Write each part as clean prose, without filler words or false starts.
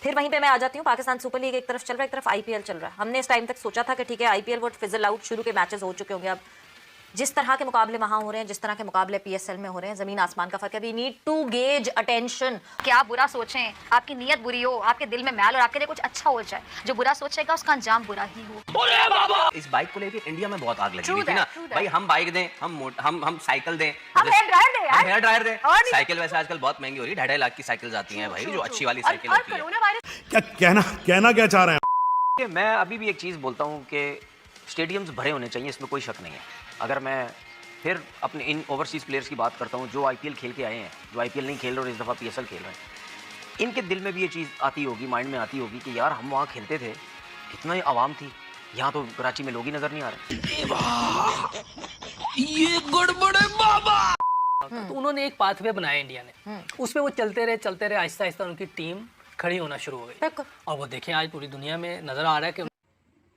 फिर वहीं पे मैं आ जाती हूँ, पाकिस्तान सुपर लीग एक तरफ चल रहा है, एक तरफ आईपीएल चल रहा है। हमने इस टाइम तक सोचा था कि ठीक है आईपीएल वो फिजल आउट, शुरू के मैचेस हो चुके होंगे, अब जिस तरह के मुकाबले वहां हो रहे हैं, जिस तरह के मुकाबले पीएसएल में हो रहे हैं, जमीन आसमान का फर्क है। We need to gauge attention. कि आप बुरा सोचें, आपकी नीयत बुरी हो, आपके दिल में मैल और आपके लिए कुछ अच्छा हो जाए, जो बुरा सोचेगा उसका अंजाम बुरा ही हो। इस बाइक को लेके इंडिया में बहुत आग लगी हुई थी ना भाई। हम बाइक दें, हम साइकिल दें, हम हेयर ड्रायर दें यार, हेयर ड्रायर दें। और नहीं। साइकिल वैसे आजकल बहुत महंगी हो रही है, 2.5 लाख की साइकिल आती हैं भाई, जो अच्छी वाली साइकिल और होती है। कोरोना वायरस क्या कहना क्या चाह रहे हैं? मैं अभी भी एक चीज़ बोलता हूँ कि स्टेडियम्स भरे होने चाहिए, इसमें कोई शक नहीं है। अगर मैं फिर अपने इन ओवरसीज़ प्लेयर्स की बात करता हूँ जो आईपीएल खेल के आए हैं, जो आईपीएल नहीं खेल रहे और इस दफ़ा पीएसएल खेल रहे हैं, इनके दिल में भी ये चीज़ आती होगी, माइंड में आती होगी कि यार हम वहाँ खेलते थे, कितना ही आवाम थी, यहाँ तो कराची में लोग ही नज़र नहीं आ रहे। ये गड़बड़ है बाबा। तो उन्होंने एक पाथवे बनाया इंडिया ने, उसपे वो चलते रहे आहिस्ता आहिस्ता उनकी टीम खड़ी होना शुरू हो गई। और वो देखें आज पूरी दुनिया में नजर आ रहा है कि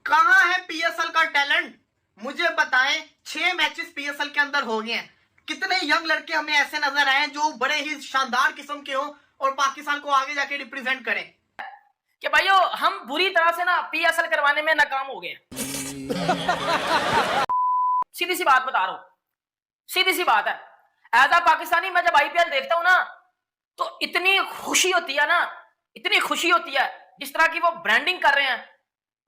कहाँ है पीएसएल का टैलेंट? मुझे बताएं, 6 मैचेस पीएसएल के अंदर हो गए हैं, कितने यंग लड़के हमें ऐसे नजर आए जो बड़े ही शानदार किस्म के हों और पाकिस्तान को आगे जाके रिप्रेजेंट करें। कि भाइयों हम बुरी तरह से ना पीएसएल करवाने में नाकाम हो गए। सीधी सी बात बता रहा हूं, सीधी सी बात है। एज अ पाकिस्तानी मैं जब आईपीएल देखता हूं ना तो इतनी खुशी होती है ना, इतनी खुशी होती है जिस तरह की वो ब्रांडिंग कर रहे हैं।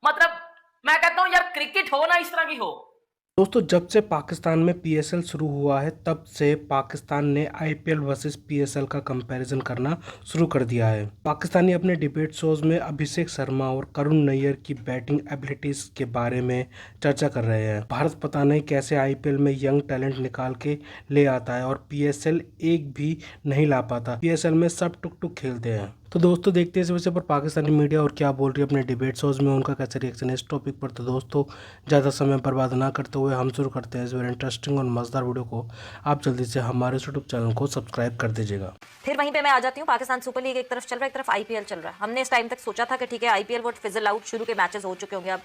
मतलब मैं कहता हूं यार क्रिकेट हो ना इस तरह की हो। दोस्तों, जब से पाकिस्तान में पीएसएल शुरू हुआ है तब से पाकिस्तान ने आईपीएल वर्सेस पीएसएल का कंपैरिजन करना शुरू कर दिया है। पाकिस्तानी अपने डिबेट शोज में अभिषेक शर्मा और करुण नैयर की बैटिंग एबिलिटीज के बारे में चर्चा कर रहे हैं। भारत पता नहीं कैसे आईपीएल में यंग टैलेंट निकाल के ले आता है और पीएसएल एक भी नहीं ला पाता। पीएसएल में सब टुक टुक खेलते हैं। तो दोस्तों, देखते हैं इस विषय पर पाकिस्तानी मीडिया और क्या बोल रही है अपने डिबेट शोज में, उनका कैसा रिएक्शन है इस टॉपिक पर। तो दोस्तों, ज़्यादा समय बर्बाद ना करते हुए हम शुरू करते हैं इस वेरी इंटरेस्टिंग और मजेदार वीडियो को। आप जल्दी से हमारे यूट्यूब चैनल को सब्सक्राइब कर दीजिएगा। फिर वहीं पे मैं आ जाती हूँ, पाकिस्तान सुपर लीग एक तरफ चल रहा है, एक तरफ आईपीएल चल रहा है। हमने इस टाइम तक सोचा था कि ठीक है आईपीएल वो फिजल आउट, शुरू के मैचेस हो चुके होंगे, अब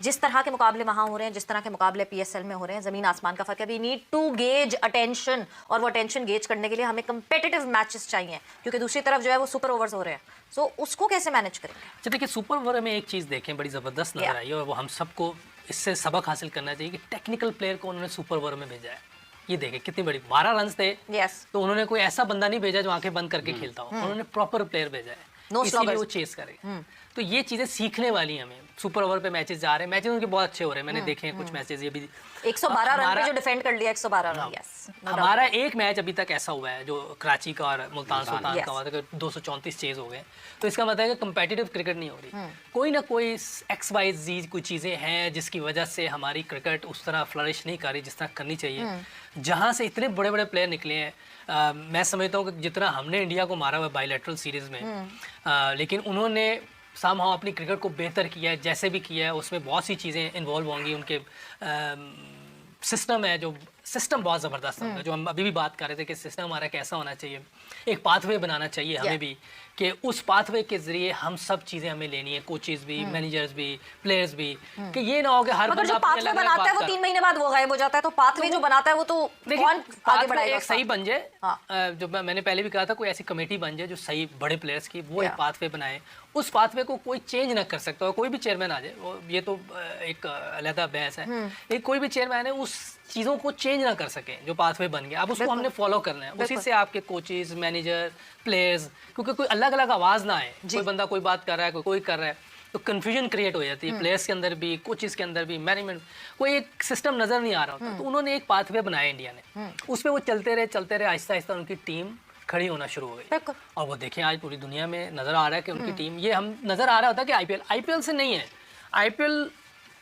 जिस तरह के मुकाबले वहां हो रहे हैं, जिस तरह के मुकाबले पीएसएल में हो रहे हैं, जमीन आसमान का फर्क है। We need to gauge attention, और वो अटेंशन गेज करने के लिए हमें कंपेटिटिव मैचेस चाहिए, क्योंकि दूसरी तरफ जो है वो सुपर ओवर्स हो रहे हैं। सो उसको कैसे मैनेज करेंगे? अच्छा देखिए, सुपर ओवर में एक चीज़ देखें बड़ी ज़बरदस्त नजर आई है और वो हम सबको इससे सबक हासिल करना चाहिए कि टेक्निकल प्लेयर को उन्होंने सुपर ओवर में भेजा है। ये देखें कितनी बड़ी 12 रन थे। तो उन्होंने कोई ऐसा बंदा नहीं भेजा जो आंखें बंद करके खेलता हो, उन्होंने प्रॉपर प्लेयर भेजा है, इसीलिए वो चेस करे। तो ये चीजें सीखने वाली हैं हमें। सुपर ओवर पे मैचेस जा रहे हैं, मैचेस उनके बहुत अच्छे हो रहे हैं, मैंने देखे हैं कुछ मैचेस। ये भी 112 रन पे जो डिफेंड कर लिया, 112 रन। यस, हमारा एक मैच अभी तक ऐसा हुआ है जो कराची का और मुल्तान सुल्तान का हुआ था, 234 चेज हो गए। तो इसका मतलब है कि कंपेटिटिव क्रिकेट नहीं हो रही। कोई ना कोई XYZ कोई चीज़ें हैं जिसकी वजह से हमारी क्रिकेट उस तरह फ्लरिश नहीं कर रही जिस तरह करनी चाहिए। जहाँ से इतने बड़े बड़े प्लेयर निकले हैं, मैं समझता हूँ कि जितना हमने इंडिया को मारा हुआ बायलैटरल सीरीज़ में, लेकिन उन्होंने समहाउ अपनी क्रिकेट को बेहतर किया है। जैसे भी किया है उसमें बहुत सी चीज़ें इन्वॉल्व होंगी। उनके सिस्टम है, जो सिस्टम बहुत ज़बरदस्त होगा, जो हम अभी भी बात कर रहे थे कि सिस्टम हमारा कैसा होना चाहिए। एक पाथवे बनाना चाहिए हमें भी, कि उस पाथवे के जरिए हम सब चीज़ें हमें लेनी है, कोचेस भी, मैनेजर्स भी, प्लेयर्स भी, कि ये ना हो कि हर बंदा जो पाथवे बनाता है वो 3 महीने बाद वो गायब हो जाता है। तो पाथवे जो बनाता है वो तो कौन आगे बढ़ाएगा? एक सही बन जाए, जो मैंने पहले भी कहा था, कोई ऐसी कमेटी बन जाए जो सही बड़े प्लेयर्स की, वो एक पाथवे बनाए। उस पाथवे को कोई चेंज ना कर सकता, कोई भी चेयरमैन आ जाए, ये तो एक अलग बहस है, लेकिन कोई भी चेयरमैन है उस चीज़ों को चेंज ना कर सके जो पाथवे बन गया। अब उसको हमने फॉलो करना है, उसी से आपके कोचेस, मैनेजर, प्लेयर्स, क्योंकि कोई अलग अलग आवाज़ ना आए। कोई बंदा कोई बात कर रहा है, कोई कर रहा है, तो कन्फ्यूजन क्रिएट हो जाती है प्लेयर्स के अंदर भी, कोचेस के अंदर भी, मैनेजमेंट, कोई एक सिस्टम नज़र नहीं आ रहा होता। तो उन्होंने एक पाथवे बनाया इंडिया ने, उस पर वो चलते रहे आहिस्ता आहिस्ता उनकी टीम खड़ी होना शुरू हो गई। और वो देखें आज पूरी दुनिया में नज़र आ रहा है कि उनकी टीम, ये हम नज़र आ रहा होता है कि आईपीएल से नहीं है। आईपीएल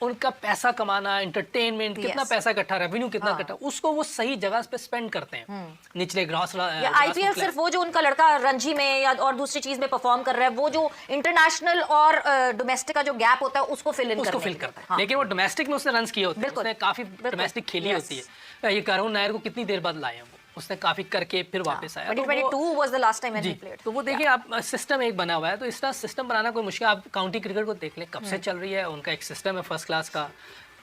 उनका पैसा कमाना, एंटरटेनमेंट, कितना पैसा इकट्ठा, रेवेन्यू कितना इकट्ठा, उसको वो सही जगह पे स्पेंड करते हैं। निचले ग्रास आईपीएल सिर्फ वो जो उनका लड़का रणजी में या और दूसरी चीज में परफॉर्म कर रहा है, वो जो इंटरनेशनल और डोमेस्टिक का जो गैप होता है उसको फिल करता है। लेकिन वो डोमेस्टिक में उसने रन किए होते हैं, उसने काफी डोमेस्टिक खेली होती है। ये करुण नायर को कितनी देर बाद लाए हैं, उसने काफी करके फिर वापस आया। 2022 was the last time he played। तो वो देखिए, आप सिस्टम एक बना हुआ है, तो इस तरह सिस्टम बनाना कोई मुश्किल। आप काउंटी क्रिकेट को देख लें, कब से चल रही है, उनका एक सिस्टम है फर्स्ट क्लास का,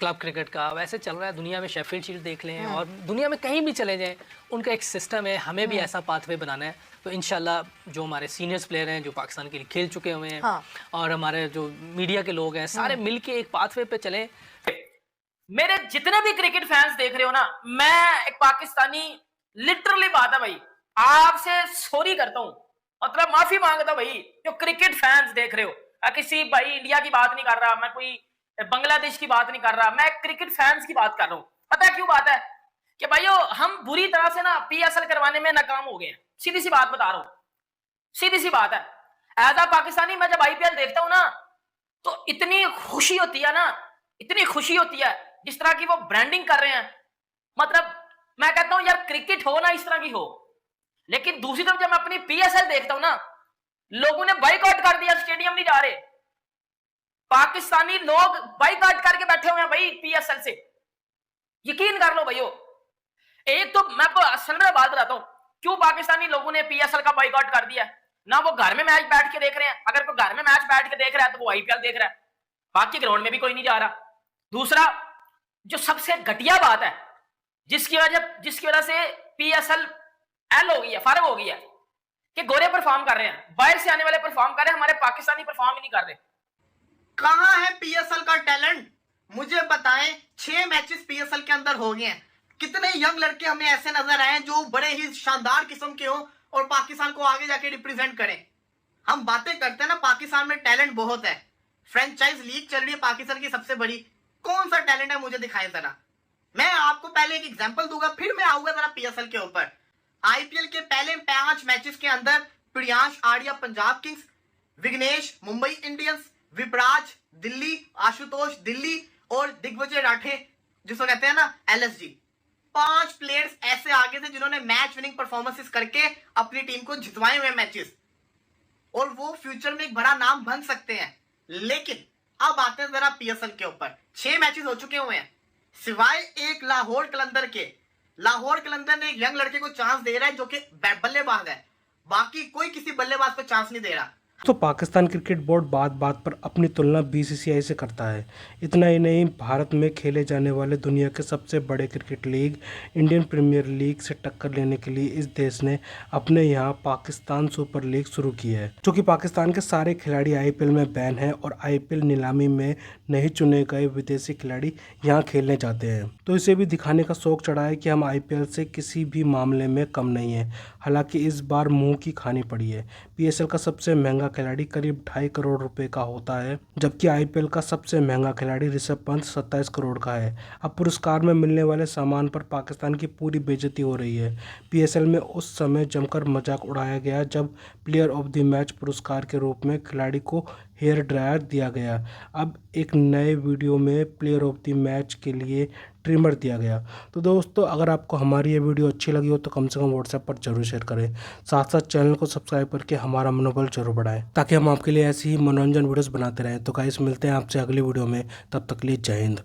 क्लब क्रिकेट का वैसे चल रहा है दुनिया में। शेफील्ड शील्ड देख लें और दुनिया में कहीं भी चले जाएं, उनका एक सिस्टम है। हमें भी ऐसा पाथवे बनाना है। तो इंशाल्लाह जो हमारे सीनियर्स प्लेयर हैं जो पाकिस्तान के लिए खेल चुके हुए हैं, और हमारे जो मीडिया के लोग हैं, सारे मिलके एक पाथवे पे चलें। मेरे जितने भी क्रिकेट फैंस देख रहे हो ना, मैं एक पाकिस्तानी, लिटरली बात है भाई, आपसे सॉरी करता हूं, मतलब माफी मांगता हूं भाई, जो क्रिकेट फैंस देख रहे हो। किसी भाई इंडिया की बात नहीं कर रहा मैं, कोई बांग्लादेश की बात नहीं कर रहा मैं, क्रिकेट फैंस की बात कर रहा हूं। पता है क्यों बात है कि भाइयों हम बुरी तरह से ना पीएसएल करवाने में नाकाम हो गए हैं। सीधी सी बात बता रहा हूं, सीधी सी बात है। एज अ पाकिस्तानी मैं जब आईपीएल देखता हूं ना, तो इतनी खुशी होती है ना, इतनी खुशी होती है जिस तरह की वो ब्रांडिंग कर रहे हैं। मतलब मैं कहता हूं यार क्रिकेट हो ना इस तरह की हो। लेकिन दूसरी तरफ जब मैं अपनी पीएसएल देखता हूं ना, लोगों ने बाइकआउट कर दिया, स्टेडियम नहीं जा रहे। पाकिस्तानी लोग बाइकआउट करके बैठे हुए हैं भाई पीएसएल से, यकीन कर लो भाइयों। एक तो मैं असल में बात बताता हूं क्यों पाकिस्तानी लोगों ने पीएसएल का बाइकआउट कर दिया। ना वो घर में मैच बैठ के देख रहे हैं, अगर कोई घर में मैच बैठ के देख रहा है तो वो आईपीएल देख रहा है, बाकी ग्राउंड में भी कोई नहीं जा रहा। दूसरा जो सबसे घटिया बात है, जिसकी वजह से पीएसएल एल हो गई है, फर्क हो गई है, कि गोरे परफॉर्म कर रहे हैं, बाहर से आने वाले परफॉर्म कर रहे हैं, हमारे पाकिस्तानी परफॉर्म ही नहीं कर रहे। कहां है पीएसएल का टैलेंट? मुझे बताएं, 6 मैचेस पीएसएल के अंदर हो गए हैं। कितने यंग लड़के हमें ऐसे नजर आए हैं जो बड़े ही शानदार किस्म के हो और पाकिस्तान को आगे जाके रिप्रेजेंट करें। हम बातें करते हैं ना, पाकिस्तान में टैलेंट बहुत है, फ्रेंचाइज लीग चल रही है पाकिस्तान की सबसे बड़ी। कौन सा टैलेंट है मुझे दिखाएं जरा। मैं आपको पहले एक एग्जांपल दूंगा, फिर मैं आऊंगा जरा पीएसएल के ऊपर। आईपीएल के पहले 5 मैचेस के अंदर प्रियांश आर्या पंजाब किंग्स, विघ्नेश मुंबई इंडियंस, विपराज दिल्ली, आशुतोष दिल्ली और दिग्विजय राठे जिसको कहते हैं ना एलएसजी, 5 प्लेयर्स ऐसे आगे थे जिन्होंने मैच विनिंग परफॉर्मेंसेस करके अपनी टीम को जितवाए हुए मैचेस, और वो फ्यूचर में एक बड़ा नाम बन सकते हैं। लेकिन अब आते हैं जरा पीएसएल के ऊपर। 6 मैचेस हो चुके हुए हैं, सिवाय एक लाहौर कलंदर के। लाहौर कलंदर ने एक यंग लड़के को चांस दे रहा है जो कि बल्लेबाज है, बाकी कोई किसी बल्लेबाज को चांस नहीं दे रहा। तो पाकिस्तान क्रिकेट बोर्ड बात बात पर अपनी तुलना बीसीसीआई से करता है। इतना ही नहीं, भारत में खेले जाने वाले दुनिया के सबसे बड़े cricket league Indian Premier League से टक्कर लेने के लिए इस देश ने अपने यहाँ पाकिस्तान सुपर लीग शुरू की है, जो कि पाकिस्तान के सारे खिलाड़ी आईपीएल में बैन है और आईपीएल नीलामी में नहीं चुने गए विदेशी खिलाड़ी यहाँ खेलने जाते हैं। तो इसे भी दिखाने का शौक चढ़ा है कि हम आईपीएल से किसी भी मामले में कम नहीं है। हालांकि इस बार मुंह की खानी पड़ी है। पीएसएल का सबसे महंगा खिलाड़ी करीब 2.5 करोड़ रुपए का होता है, जबकि आईपीएल का सबसे महंगा खिलाड़ी ऋषभ पंत 27 करोड़ का है। अब पुरस्कार में मिलने वाले सामान पर पाकिस्तान की पूरी बेइज्जती हो रही है। पीएसएल में उस समय जमकर मजाक उड़ाया गया जब प्लेयर ऑफ द मैच पुरस्कार के रूप में खिलाड़ी को हेयर ड्रायर दिया गया। अब एक नए वीडियो में प्लेयर ऑफ द मैच के लिए ट्रिमर दिया गया। तो दोस्तों, अगर आपको हमारी ये वीडियो अच्छी लगी हो तो कम से कम व्हाट्सएप पर जरूर शेयर करें। साथ साथ चैनल को सब्सक्राइब करके हमारा मनोबल जरूर बढ़ाएं, ताकि हम आपके लिए ऐसी ही मनोरंजन वीडियोस बनाते रहें। तो गाइस, मिलते हैं आपसे अगली वीडियो में, तब तक के लिए जय हिंद।